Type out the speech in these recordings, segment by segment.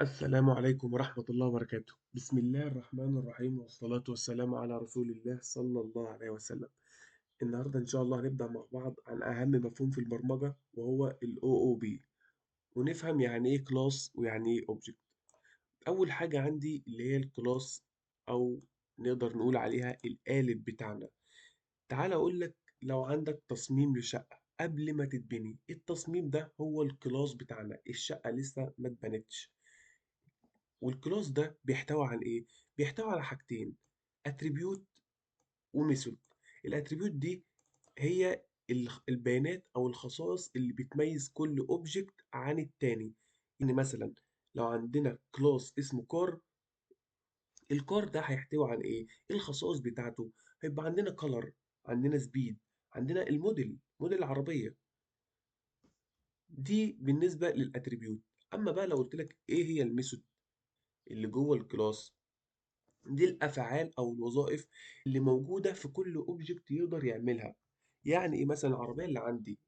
السلام عليكم ورحمة الله وبركاته. بسم الله الرحمن الرحيم، والصلاة والسلام على رسول الله صلى الله عليه وسلم. النهاردة إن شاء الله هنبدأ مع بعض عن أهم مفهوم في البرمجة، وهو ال OOP، ونفهم يعني إيه كلاس ويعني إيه أوبجكت. أول حاجة عندي اللي هي الكلاس، أو نقدر نقول عليها القالب بتاعنا. تعال أقول لك، لو عندك تصميم لشقة قبل ما تتبني، التصميم ده هو الكلاس بتاعنا. الشقة لسه ما اتبنتش، والكلاس ده بيحتوي على ايه؟ بيحتوي على حاجتين: اتريبيوت وميثود. الاتريبيوت دي هي البيانات او الخصائص اللي بتميز كل اوبجكت عن التاني. ان مثلا لو عندنا كلاس اسمه كار، الكار ده هيحتوي عن ايه؟ إيه الخصائص بتاعته؟ هيبقى عندنا كلر، عندنا سبيد، عندنا موديل العربية. دي بالنسبة للاتريبيوت. اما بقى لو قلت لك ايه هي الميثود اللي جوه الكلاس، دي الافعال او الوظائف اللي موجوده في كل اوبجكت يقدر يعملها. يعني ايه؟ مثلا العربيه اللي عندي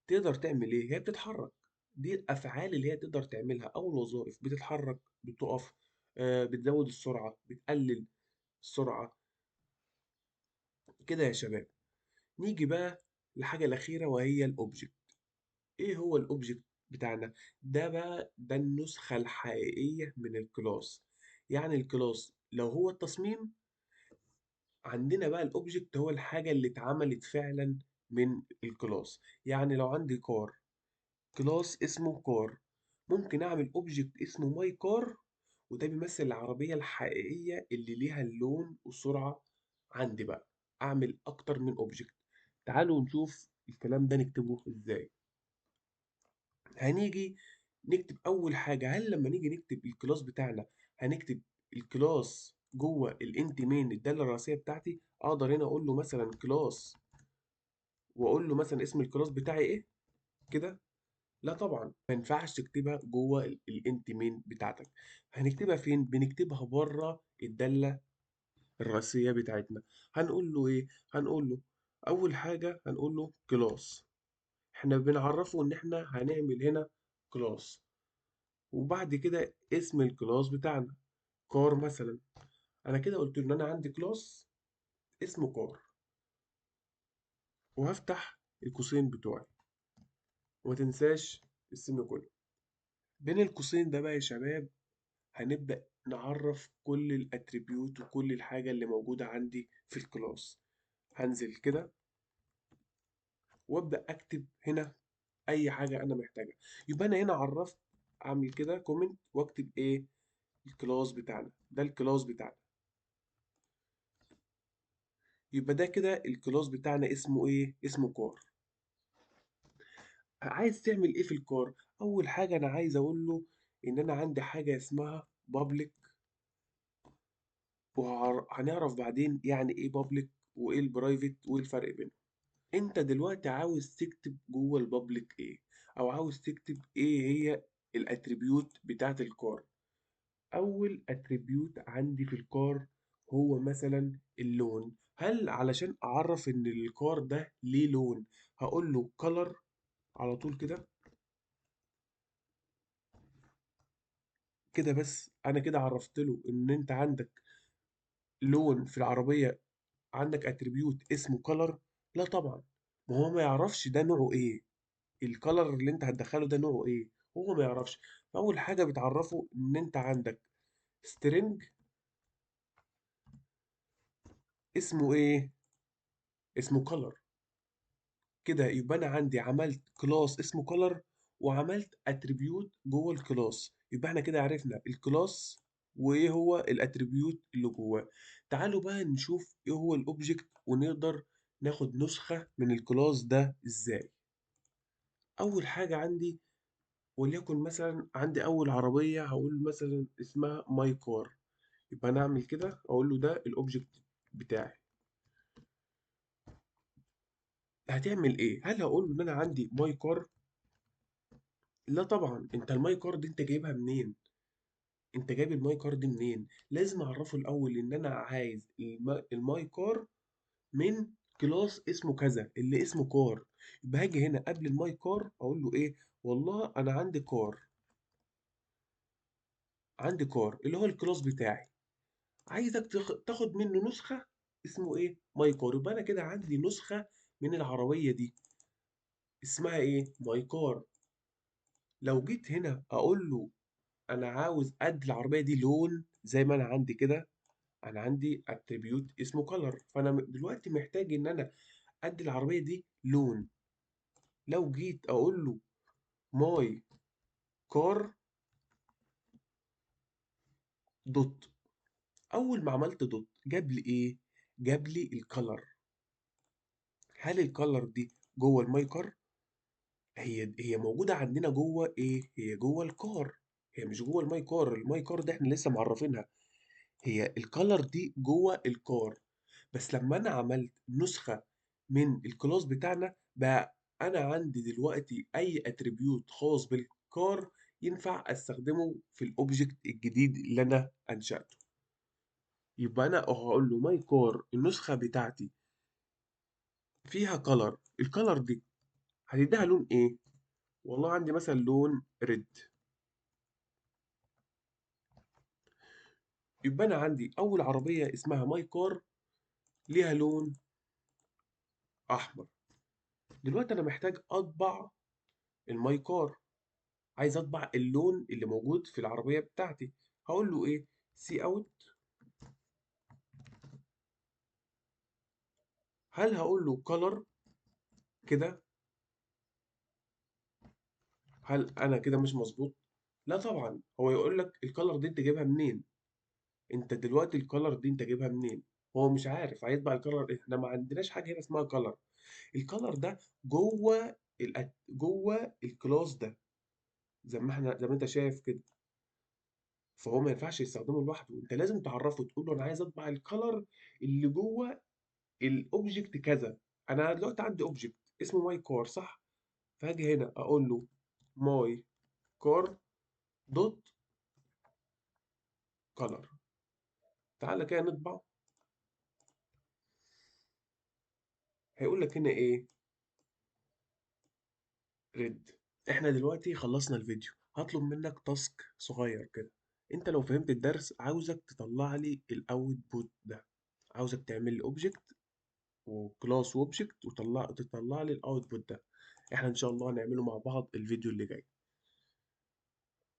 تقدر تعمل ايه؟ هي بتتحرك. دي الافعال اللي هي تقدر تعملها، او الوظائف: بتتحرك، بتقف، بتزود السرعه، بتقلل السرعه، كده يا شباب. نيجي بقى للحاجه الاخيره، وهي الاوبجكت. ايه هو الاوبجكت بتاعنا؟ ده النسخه الحقيقيه من الكلاس. يعني الكلاس لو هو التصميم، عندنا بقى الاوبجكت هو الحاجة اللي اتعملت فعلا من الكلاس. يعني لو عندي كار، كلاس اسمه كار، ممكن اعمل اوبجكت اسمه ماي كار، وده بيمثل العربية الحقيقية اللي ليها اللون والسرعة. عندي بقى اعمل اكتر من اوبجكت. تعالوا نشوف الكلام ده نكتبه ازاي. هنيجي نكتب اول حاجة. هل لما نيجي نكتب الكلاس بتاعنا هنكتب الكلاس جوه الانت مين الدالة الرئيسية بتاعتي؟ اقدر هنا اقول له مثلا كلاس، واقول له مثلا اسم الكلاس بتاعي ايه كده؟ لا طبعا، ما ينفعش تكتبها جوه الانت مين بتاعتك. هنكتبها فين؟ بنكتبها بره الدالة الرئيسية بتاعتنا. هنقول له ايه؟ هنقول له اول حاجة هنقول له كلاس. احنا بنعرفه ان احنا هنعمل هنا كلاس، وبعد كده اسم الكلاس بتاعنا كار مثلا. انا كده قلت له ان انا عندي كلاس اسمه كار، وهفتح القوسين بتوعي، وما تنساش السيمي كولون. بين القوسين ده بقى يا شباب هنبدأ نعرف كل الاتريبيوت وكل الحاجة اللي موجودة عندي في الكلاس. هنزل كده وابدأ اكتب هنا اي حاجة انا محتاجها. يبقى انا هنا عرفت، اعمل كده كومنت واكتب ايه؟ الكلاس بتاعنا. ده الكلاس بتاعنا. يبقى ده كده الكلاس بتاعنا اسمه ايه؟ اسمه كار. عايز تعمل ايه في الكار؟ اول حاجه انا عايز اقول له ان انا عندي حاجه اسمها بابليك، وهنعرف بعدين يعني ايه بابليك وايه البرايفت وايه الفرق بينهم. انت دلوقتي عاوز تكتب جوه البابليك ايه؟ او عاوز تكتب ايه هي الاتريبيوت بتاعت الكار؟ اول اتريبيوت عندي في الكار هو مثلا اللون. هل علشان اعرف ان الكار ده ليه لون هقول له color على طول كده؟ كده بس انا كده عرفت له ان انت عندك لون في العربية، عندك اتريبيوت اسمه color؟ لا طبعا، ما هو ما يعرفش ده نوعه ايه. الكالر اللي انت هتدخله ده نوعه ايه؟ هو ما يعرفش. فاول حاجة بتعرفه ان انت عندك string اسمه ايه؟ اسمه color. كده يبقى انا عندي عملت كلاس اسمه color، وعملت اتريبيوت جوه الكلاس. يبقى احنا كده عرفنا الكلاس وايه هو الاتريبيوت اللي جواه. تعالوا بقى نشوف ايه هو الاوبجكت، ونقدر ناخد نسخة من الكلاس ده ازاي. اول حاجة عندي، وليكن مثلا عندي اول عربية هقول مثلا اسمها ماي كار. يبقى انا اعمل كده اقول له ده الاوبجكت بتاعي. هتعمل ايه؟ هل هقول له ان انا عندي ماي كار؟ لا طبعا، انت الماي كار دي انت جايبها منين؟ انت جايب الماي كار دي منين؟ لازم اعرفه الاول ان انا عايز الماي كار من كلاس اسمه كذا اللي اسمه كار. يبقى هاجي هنا قبل الماي كار اقول له ايه؟ والله انا عندي كار. عندي كار اللي هو الكلاس بتاعي، عايزك تاخد منه نسخة اسمه ايه؟ ماي كار. يبقى انا كده عندي نسخة من العربية دي اسمها ايه؟ ماي كار. لو جيت هنا اقول له انا عاوز ادي العربية دي لون زي ما انا عندي كده، انا عندي اتريبيوت اسمه كلر، فانا دلوقتي محتاج ان انا ادي العربية دي لون. لو جيت اقول له ماي كار دوت، اول ما عملت دوت جاب لي ايه؟ جاب لي الكلر. هل الكلر دي جوه الماي كار؟ هي موجودة عندنا جوه ايه؟ هي جوه الكار، هي مش جوه الماي كار. الماي كار ده احنا لسه معرفينها، هي الكالر دي جوه الكار. بس لما انا عملت نسخة من الكلاس بتاعنا بقى، انا عندي دلوقتي اي اتريبيوت خاص بالكار ينفع استخدمه في الاوبجكت الجديد اللي انا انشأته. يبقى انا هقول له ماي كار النسخة بتاعتي فيها كلر، الكلر دي هتديها لون ايه؟ والله عندي مثلا لون ريد. يبقى انا عندي اول عربيه اسمها ماي كار ليها لون احمر. دلوقتي انا محتاج اطبع الماي كار، عايز اطبع اللون اللي موجود في العربيه بتاعتي. هقول له ايه؟ سي اوت. هل هقول له كلر كده؟ هل انا كده مش مظبوط؟ لا طبعا، هو يقول لك الكلر دي انت جايبها منين؟ انت دلوقتي الكلر دي انت جايبها منين؟ هو مش عارف هيطبع الكلر. احنا ما عندناش حاجه هنا اسمها كلر. الكلر ده جوه جوه الكلاس ده، زي ما انت شايف كده. فهو ما ينفعش يستخدمه لوحده، انت لازم تعرفه تقول له انا عايز اطبع الكلر اللي جوه الاوبجكت كذا. انا دلوقتي عندي اوبجكت اسمه ماي كار صح؟ فهاجي هنا اقول له ماي كار دوت كلر. تعالى كده نطبع. هيقول لك هنا ايه؟ ريد. احنا دلوقتي خلصنا الفيديو، هطلب منك تاسك صغير كده. انت لو فهمت الدرس عاوزك تطلع لي الاوتبوت ده، عاوزك تعمل لي اوبجكت وكلاس واوبجكت وتطلع لي الاوتبوت ده. احنا ان شاء الله هنعمله مع بعض الفيديو اللي جاي.